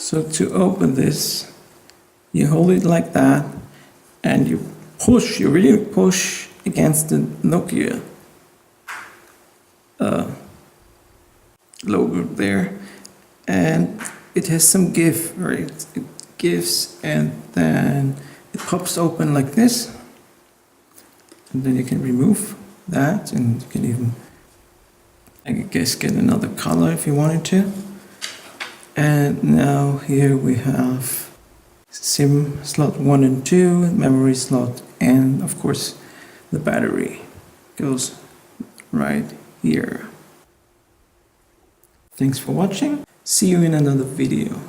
So to open this, you hold it like that and you really push against the Nokia logo there, and it has some give, right? It gives and then it pops open like this, and then you can remove that, and you can even, I guess, get another color if you wanted to. And now here we have SIM slot 1 and 2, memory slot, and of course the battery goes right here. Thanks for watching. See you in another video.